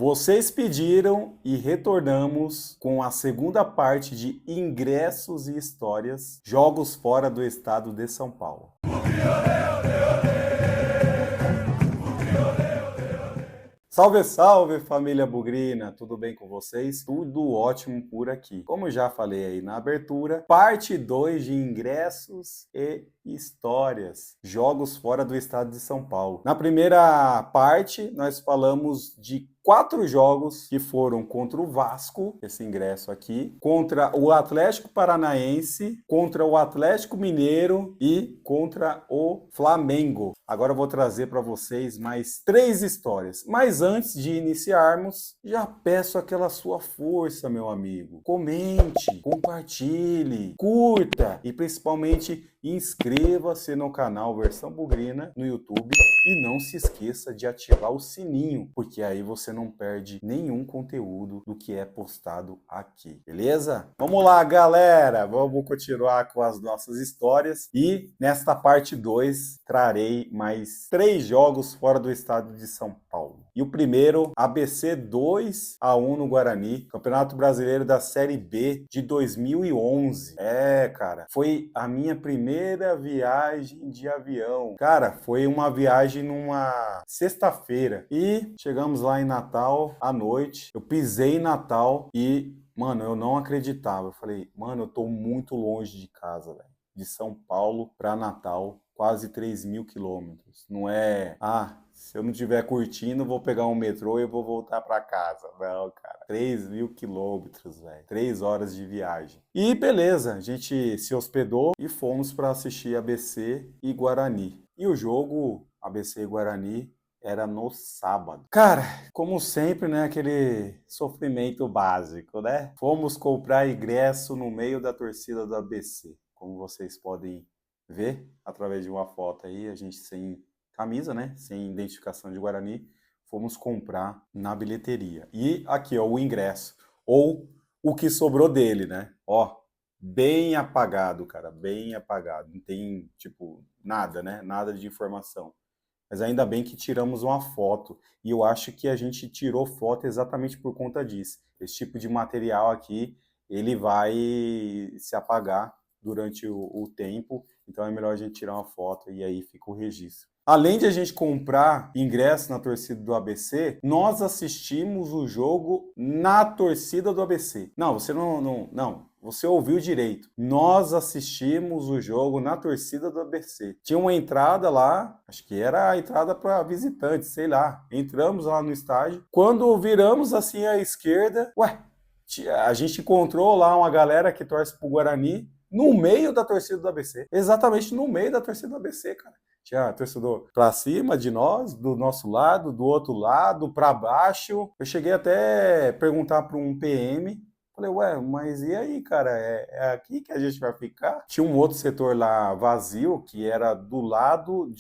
Vocês pediram e retornamos com a segunda parte de Ingressos e Histórias, Jogos fora do estado de São Paulo. Salve, salve família Bugrina, tudo bem com vocês? Tudo ótimo por aqui. Como eu já falei aí na abertura, parte 2 de Ingressos e Histórias, Jogos fora do estado de São Paulo. Na primeira parte, nós falamos de 4 jogos que foram contra o Vasco, esse ingresso aqui, contra o Atlético Paranaense, contra o Atlético Mineiro e contra o Flamengo. Agora eu vou trazer para vocês mais 3 histórias. Mas antes de iniciarmos, já peço aquela sua força, meu amigo. Comente, compartilhe, curta e principalmente inscreva-se no canal Versão Bugrina no YouTube e não se esqueça de ativar o sininho, porque aí você não perde nenhum conteúdo do que é postado aqui, beleza? Vamos lá, galera! Vamos continuar com as nossas histórias e nesta parte 2 trarei mais 3 jogos fora do estado de São Paulo. E o primeiro, ABC 2-1 no Guarani, Campeonato Brasileiro da Série B de 2011. Cara, foi a minha primeira viagem de avião. Cara, foi uma viagem numa sexta-feira e chegamos lá em Natal à noite. Eu pisei em Natal e, mano, eu não acreditava. Eu falei, mano, eu tô muito longe de casa, velho. De São Paulo para Natal, quase 3.000 quilômetros. Não é, se eu não estiver curtindo, vou pegar um metrô e vou voltar para casa. Não, cara. 3.000 quilômetros, velho. 3 horas de viagem. E beleza, a gente se hospedou e fomos para assistir ABC e Guarani. E o jogo ABC e Guarani era no sábado. Cara, como sempre, né, aquele sofrimento básico, né? Fomos comprar ingresso no meio da torcida do ABC. Como vocês podem ver através de uma foto aí, a gente sem camisa, né, sem identificação de Guarani, fomos comprar na bilheteria. E aqui, ó, o ingresso, ou o que sobrou dele, né? Ó, bem apagado, cara, bem apagado. Não tem, tipo, nada, né? Nada de informação. Mas ainda bem que tiramos uma foto. E eu acho que a gente tirou foto exatamente por conta disso. Esse tipo de material aqui, ele vai se apagar durante o tempo. Então é melhor a gente tirar uma foto e aí fica o registro. Além de a gente comprar ingresso na torcida do ABC, nós assistimos o jogo na torcida do ABC. Não, você não. Você ouviu direito. Nós assistimos o jogo na torcida do ABC. Tinha uma entrada lá, acho que era a entrada para visitantes, sei lá. Entramos lá no estádio. Quando viramos assim à esquerda, a gente encontrou lá uma galera que torce pro Guarani no meio da torcida do ABC. Exatamente no meio da torcida do ABC, cara. Tinha torcedor pra cima de nós, do nosso lado, do outro lado, pra baixo. Eu cheguei até a perguntar para um PM. Falei, mas e aí, cara? É aqui que a gente vai ficar? Tinha um outro setor lá vazio, que era do lado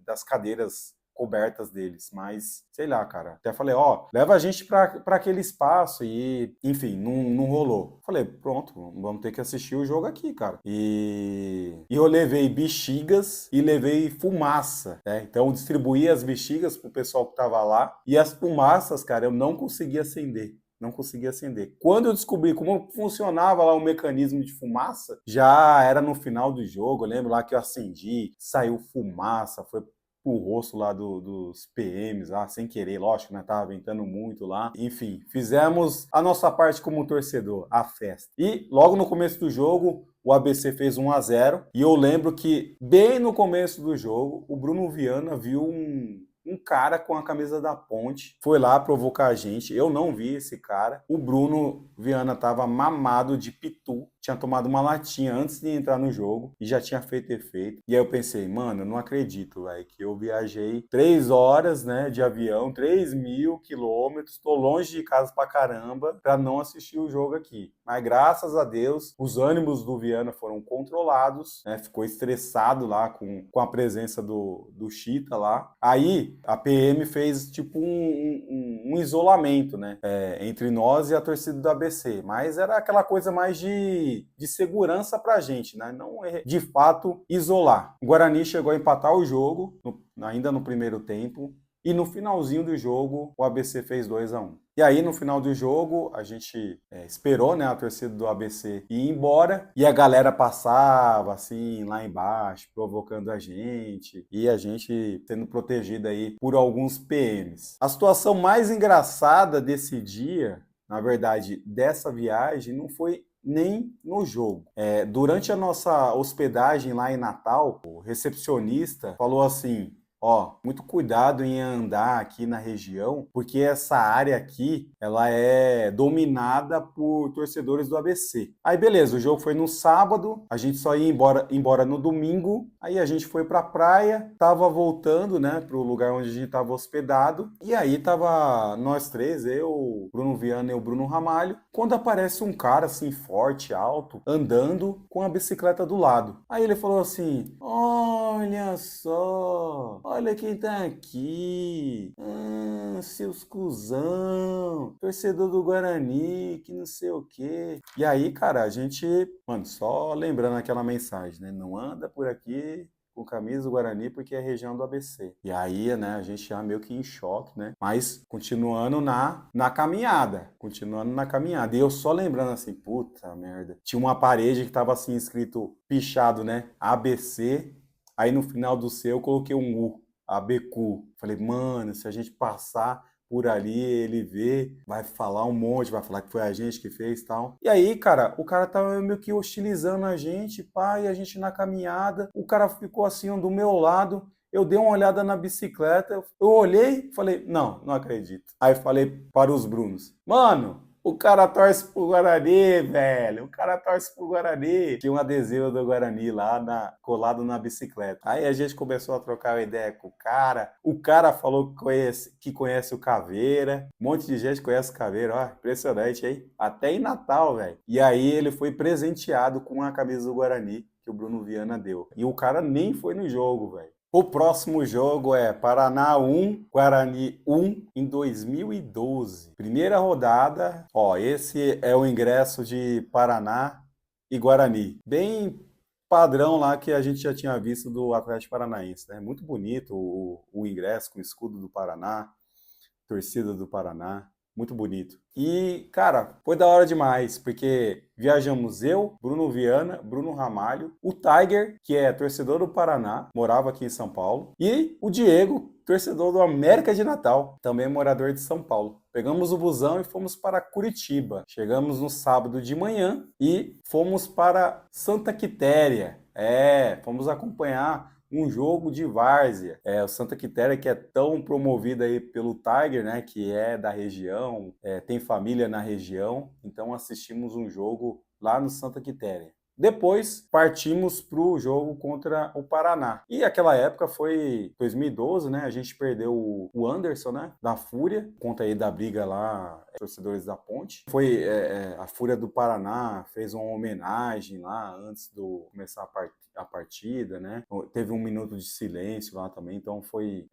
das cadeiras cobertas deles, mas sei lá, cara. Até falei, leva a gente para aquele espaço e, enfim, não rolou. Falei, pronto, vamos ter que assistir o jogo aqui, cara. E eu levei bexigas e levei fumaça, né? Então eu distribuí as bexigas pro pessoal que tava lá e as fumaças, cara, eu não conseguia acender. Não conseguia acender. Quando eu descobri como funcionava lá o mecanismo de fumaça, já era no final do jogo. Eu lembro lá que eu acendi, saiu fumaça, foi pro rosto lá dos PMs lá, sem querer, lógico, né? Tava ventando muito lá. Enfim, fizemos a nossa parte como torcedor, a festa. E logo no começo do jogo, o ABC fez 1-0. E eu lembro que, bem no começo do jogo, o Bruno Viana viu um cara com a camisa da Ponte, foi lá provocar a gente. Eu não vi esse cara. O Bruno Viana tava mamado de pitu, tinha tomado uma latinha antes de entrar no jogo e já tinha feito efeito. E aí eu pensei, mano, eu não acredito, velho, que eu viajei 3 horas, né, de avião, 3.000 quilômetros, tô longe de casa pra caramba, pra não assistir o jogo aqui. Mas graças a Deus, os ânimos do Viana foram controlados, né, ficou estressado lá com a presença do Chita lá. Aí a PM fez tipo um isolamento, né, entre nós e a torcida do ABC, mas era aquela coisa mais de segurança pra gente, né, não de fato isolar. O Guarani chegou a empatar o jogo, ainda no primeiro tempo, e no finalzinho do jogo o ABC fez 2-1. E aí, no final do jogo, a gente esperou, né, a torcida do ABC ir embora e a galera passava, assim, lá embaixo, provocando a gente e a gente sendo protegido aí por alguns PMs. A situação mais engraçada desse dia, na verdade, dessa viagem, não foi nem no jogo. Durante a nossa hospedagem lá em Natal, o recepcionista falou assim: ó, muito cuidado em andar aqui na região, porque essa área aqui, ela é dominada por torcedores do ABC. Aí beleza, o jogo foi no sábado, a gente só ia embora no domingo, aí a gente foi pra praia, tava voltando, né, pro lugar onde a gente tava hospedado, e aí tava nós três, eu, Bruno Viana e o Bruno Ramalho, quando aparece um cara assim, forte, alto, andando com a bicicleta do lado. Aí ele falou assim: olha só, olha quem tá aqui. Seus cuzão. Torcedor do Guarani, que não sei o quê. E aí, cara, a gente, mano, só lembrando aquela mensagem, né? Não anda por aqui com camisa do Guarani porque é região do ABC. E aí, né, a gente já meio que em choque, né? Mas continuando na caminhada. Continuando na caminhada. E eu só lembrando assim, puta merda. Tinha uma parede que tava assim escrito, pichado, né? ABC. Aí no final do C eu coloquei um U, ABQ. Falei, mano, se a gente passar por ali, ele vê, vai falar um monte, vai falar que foi a gente que fez e tal. E aí, cara, o cara tava meio que hostilizando a gente, pá, e a gente na caminhada, o cara ficou assim do meu lado, eu dei uma olhada na bicicleta, eu olhei e falei, não acredito. Aí falei para os Brunos, mano, o cara torce pro Guarani, velho. O cara torce pro Guarani. Tinha um adesivo do Guarani lá colado na bicicleta. Aí a gente começou a trocar uma ideia com o cara. O cara falou que conhece o Caveira. Um monte de gente conhece o Caveira. Ó, impressionante, hein? Até em Natal, velho. E aí ele foi presenteado com a camisa do Guarani que o Bruno Viana deu. E o cara nem foi no jogo, velho. O próximo jogo é Paraná 1, Guarani 1, em 2012. Primeira rodada, ó, esse é o ingresso de Paraná e Guarani. Bem padrão lá que a gente já tinha visto do Atlético Paranaense, né? Muito bonito o ingresso com o escudo do Paraná, torcida do Paraná. Muito bonito. E, cara, foi da hora demais, porque viajamos eu, Bruno Viana, Bruno Ramalho, o Tiger, que é torcedor do Paraná, morava aqui em São Paulo, e o Diego, torcedor do América de Natal, também morador de São Paulo. Pegamos o busão e fomos para Curitiba. Chegamos no sábado de manhã e fomos para Santa Quitéria. Fomos acompanhar um jogo de várzea. O Santa Quitéria, que é tão promovido aí pelo Tiger, né, que é da região, tem família na região, então assistimos um jogo lá no Santa Quitéria. Depois partimos para o jogo contra o Paraná. E aquela época foi 2012, né? A gente perdeu o Anderson, né? Da Fúria, conta aí da briga lá, torcedores da Ponte. Foi a Fúria do Paraná, fez uma homenagem lá antes do começar a partida, né? Teve um minuto de silêncio lá também, então foi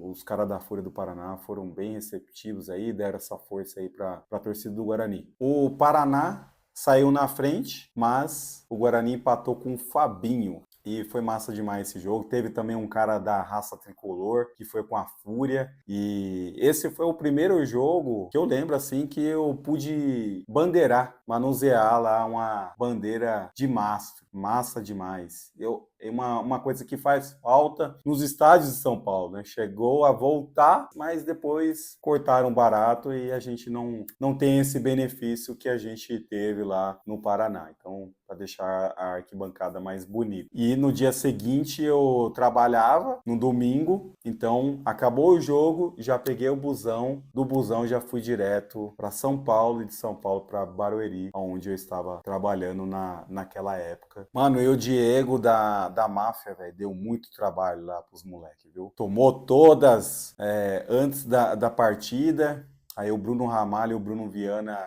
os caras da Fúria do Paraná foram bem receptivos aí, deram essa força aí para a torcida do Guarani. O Paraná saiu na frente, mas o Guarani empatou com o Fabinho. E foi massa demais esse jogo. Teve também um cara da raça tricolor que foi com a Fúria. E esse foi o primeiro jogo que eu lembro assim que eu pude bandeirar, manusear lá uma bandeira de mastro. Massa demais. É uma coisa que faz falta nos estádios de São Paulo, né? Chegou a voltar, mas depois cortaram barato e a gente não tem esse benefício que a gente teve lá no Paraná. Então, para deixar a arquibancada mais bonita. E no dia seguinte eu trabalhava, no domingo, então acabou o jogo, já peguei o busão, do busão já fui direto para São Paulo e de São Paulo para Barueri, onde eu estava trabalhando naquela época. Mano, e o Diego da máfia, velho, deu muito trabalho lá pros moleques, viu? Tomou todas antes da partida. Aí o Bruno Ramalho e o Bruno Viana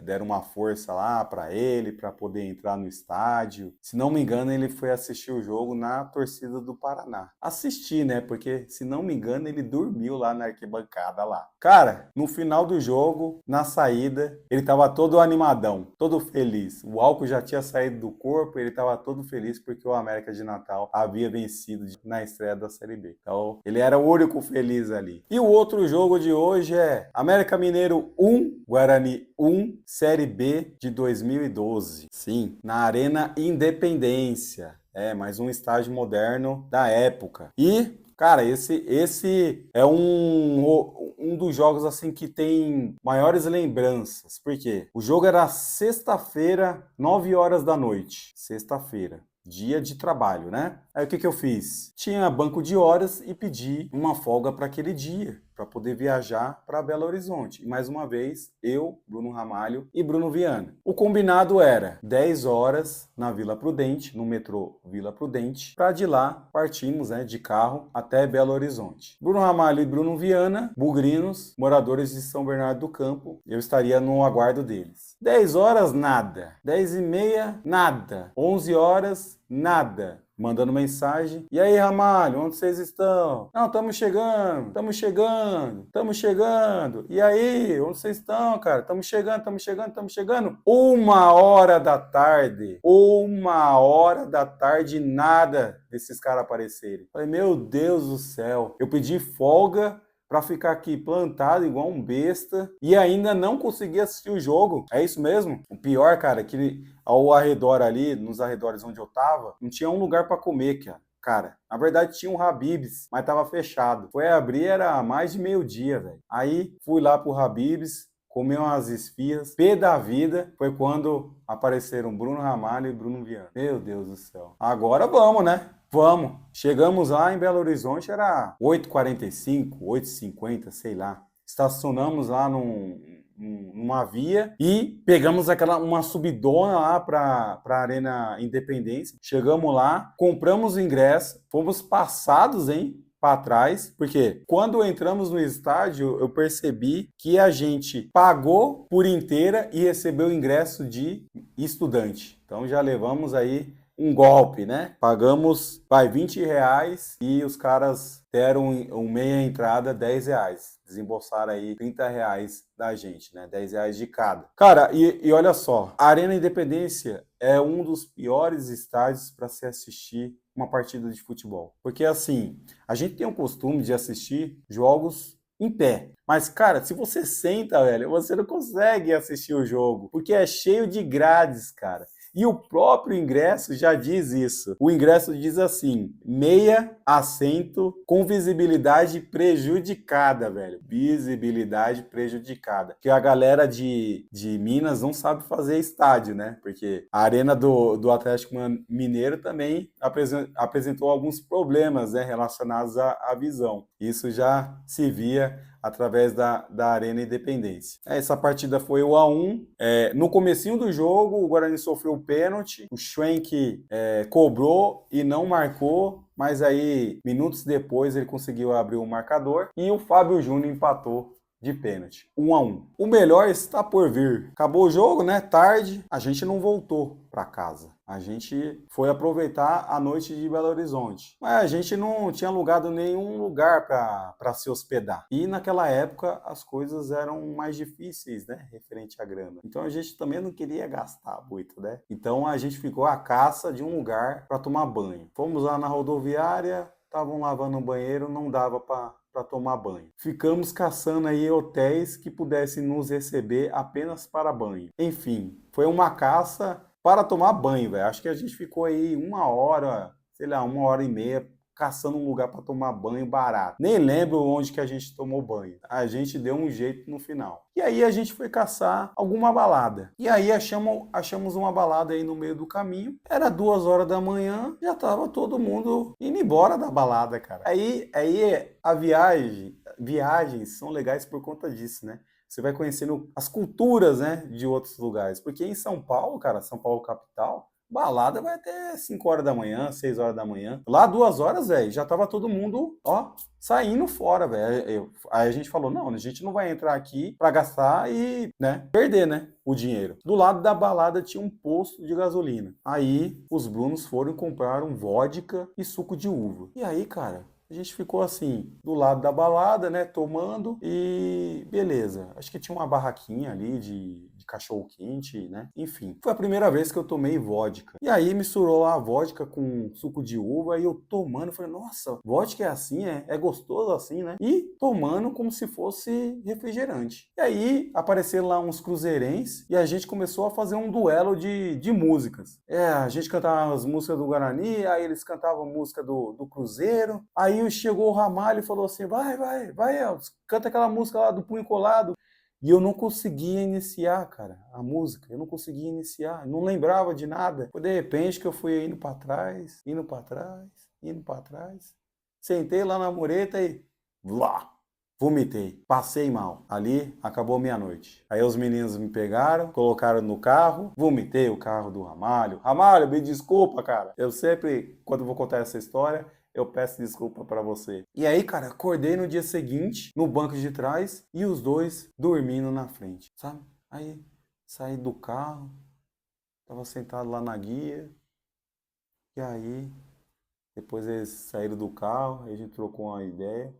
deram uma força lá para ele, para poder entrar no estádio. Se não me engano, ele foi assistir o jogo na torcida do Paraná. Assistir, né? Porque, se não me engano, ele dormiu lá na arquibancada lá. Cara, no final do jogo, na saída, ele tava todo animadão, todo feliz. O álcool já tinha saído do corpo, ele tava todo feliz porque o América de Natal havia vencido na estreia da Série B. Então, ele era o único feliz ali. E o outro jogo de hoje é América Mineiro 1, Guarani 1, Série B de 2012. Sim, na Arena Independência. Mais um estádio moderno da época. E, cara, esse é um dos jogos assim que tem maiores lembranças. Por quê? O jogo era sexta-feira, 9 horas da noite. Sexta-feira. Dia de trabalho, né? Aí o que eu fiz? Tinha banco de horas e pedi uma folga para aquele dia, para poder viajar para Belo Horizonte. E mais uma vez, eu, Bruno Ramalho e Bruno Viana. O combinado era 10 horas na Vila Prudente, no metrô Vila Prudente, para de lá partimos, né, de carro até Belo Horizonte. Bruno Ramalho e Bruno Viana, bugrinos, moradores de São Bernardo do Campo, eu estaria no aguardo deles. 10 horas, nada. 10 e meia, nada. 11 horas, nada. Mandando mensagem. E aí, Ramalho, onde vocês estão? Não, estamos chegando, estamos chegando, estamos chegando. E aí, onde vocês estão, cara? Estamos chegando, estamos chegando, estamos chegando. 1 hora da tarde. 1 hora da tarde, nada desses caras aparecerem. Falei, meu Deus do céu. Eu pedi folga para ficar aqui plantado igual um besta e ainda não consegui assistir o jogo. É isso mesmo? O pior, cara, é que ao arredor ali, nos arredores onde eu tava, não tinha um lugar para comer, cara. Na verdade tinha um Habib's, mas tava fechado. Foi abrir, era mais de meio-dia, velho. Aí fui lá pro Habib's, comi umas esfirras, pé da vida, foi quando apareceram Bruno Ramalho e Bruno Viana. Meu Deus do céu. Agora vamos, né? Vamos. Chegamos lá em Belo Horizonte, era 8h45, 8h50, sei lá. Estacionamos lá numa via e pegamos uma subidona lá para a Arena Independência. Chegamos lá, compramos o ingresso, fomos passados, para trás, porque quando entramos no estádio, eu percebi que a gente pagou por inteira e recebeu o ingresso de estudante. Então já levamos aí um golpe, né? Pagamos, R$20 e os caras deram meia entrada, R$10. Desembolsaram aí R$30 da gente, né? R$10 de cada. Cara, e olha só, a Arena Independência é um dos piores estádios para se assistir uma partida de futebol. Porque assim, a gente tem o costume de assistir jogos em pé. Mas, cara, se você senta, velho, você não consegue assistir o jogo, porque é cheio de grades, cara. E o próprio ingresso já diz isso. O ingresso diz assim, meia assento com visibilidade prejudicada, velho. Visibilidade prejudicada. Que a galera de Minas não sabe fazer estádio, né? Porque a arena do Atlético Mineiro também apresentou alguns problemas, né, relacionados à visão. Isso já se via através da Arena Independência. Essa partida foi o 1-1. No comecinho do jogo, o Guarani sofreu o pênalti, o Schwenk cobrou e não marcou, mas aí, minutos depois, ele conseguiu abrir o marcador e o Fábio Júnior empatou de pênalti, 1-1. O melhor está por vir. Acabou o jogo, né? Tarde, a gente não voltou para casa. A gente foi aproveitar a noite de Belo Horizonte. Mas a gente não tinha alugado nenhum lugar para se hospedar. E naquela época as coisas eram mais difíceis, né? Referente à grana. Então a gente também não queria gastar muito, né? Então a gente ficou à caça de um lugar para tomar banho. Fomos lá na rodoviária, estavam lavando o banheiro, não dava para tomar banho. Ficamos caçando aí hotéis que pudessem nos receber apenas para banho. Enfim, foi uma caça para tomar banho, velho. Acho que a gente ficou aí 1 hora, sei lá, 1h30 caçando um lugar para tomar banho barato. Nem lembro onde que a gente tomou banho. A gente deu um jeito no final. E aí a gente foi caçar alguma balada. E aí achamos uma balada aí no meio do caminho. Era 2 horas da manhã, já tava todo mundo indo embora da balada, cara. Aí a viagens são legais por conta disso, né? Você vai conhecendo as culturas, né, de outros lugares. Porque em São Paulo, cara, São Paulo capital, balada vai até 5 horas da manhã, 6 horas da manhã. Lá 2 horas, velho, já tava todo mundo, ó, saindo fora, velho. Aí a gente falou, não, a gente não vai entrar aqui pra gastar e, né, perder, né, o dinheiro. Do lado da balada tinha um posto de gasolina. Aí os Brunos foram e compraram vodka e suco de uva. E aí, cara, a gente ficou assim, do lado da balada, né, tomando e beleza. Acho que tinha uma barraquinha ali de cachorro-quente, né? Enfim, foi a primeira vez que eu tomei vodka. E aí misturou lá a vodka com suco de uva e eu tomando, falei, nossa, vodka é assim, é gostoso assim, né? E tomando como se fosse refrigerante. E aí apareceram lá uns cruzeirenses e a gente começou a fazer um duelo de músicas. A gente cantava as músicas do Guarani, aí eles cantavam a música do Cruzeiro. Aí chegou o Ramalho e falou assim, vai, Elvis, canta aquela música lá do Punho Colado. E eu não conseguia iniciar, cara, a música. Eu não conseguia iniciar, não lembrava de nada. Foi de repente que eu fui indo para trás, indo para trás, indo para trás. Sentei lá na mureta e vlá, vomitei. Passei mal. Ali acabou meia-noite. Aí os meninos me pegaram, colocaram no carro, vomitei o carro do Ramalho. Ramalho, me desculpa, cara. Eu sempre, quando vou contar essa história, eu peço desculpa pra você. E aí, cara, acordei no dia seguinte, no banco de trás, e os dois dormindo na frente, sabe? Aí, saí do carro, tava sentado lá na guia, e aí, depois eles saíram do carro, aí a gente trocou uma ideia.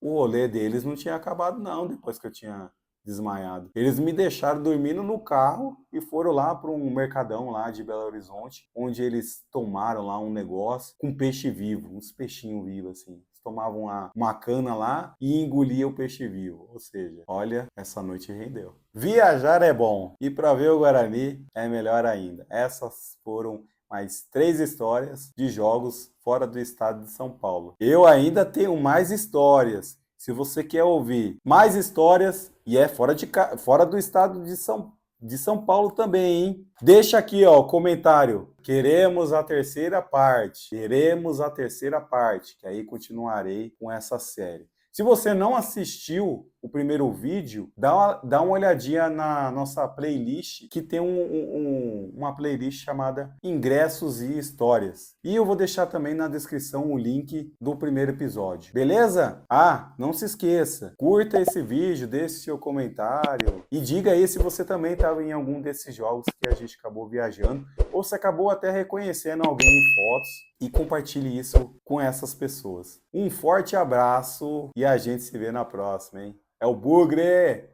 O rolê deles não tinha acabado não, depois que eu tinha desmaiado. Eles me deixaram dormindo no carro e foram lá para um mercadão lá de Belo Horizonte, onde eles tomaram lá um negócio com peixe vivo, uns peixinhos vivos assim. Eles tomavam uma cana lá e engoliam o peixe vivo. Ou seja, olha, essa noite rendeu. Viajar é bom e para ver o Guarani é melhor ainda. Essas foram mais 3 histórias de jogos fora do estado de São Paulo. Eu ainda tenho mais histórias. Se você quer ouvir mais histórias, e é fora do estado de São Paulo também, hein? Deixa aqui, ó, o comentário. Queremos a terceira parte. Queremos a terceira parte, que aí continuarei com essa série. Se você não assistiu o primeiro vídeo, dá uma olhadinha na nossa playlist, que tem uma playlist chamada Ingressos e Histórias. E eu vou deixar também na descrição o link do primeiro episódio. Beleza? Ah, não se esqueça, curta esse vídeo, deixe seu comentário e diga aí se você também estava em algum desses jogos que a gente acabou viajando ou se acabou até reconhecendo alguém em fotos. E compartilhe isso com essas pessoas. Um forte abraço e a gente se vê na próxima, hein? É o Bugre!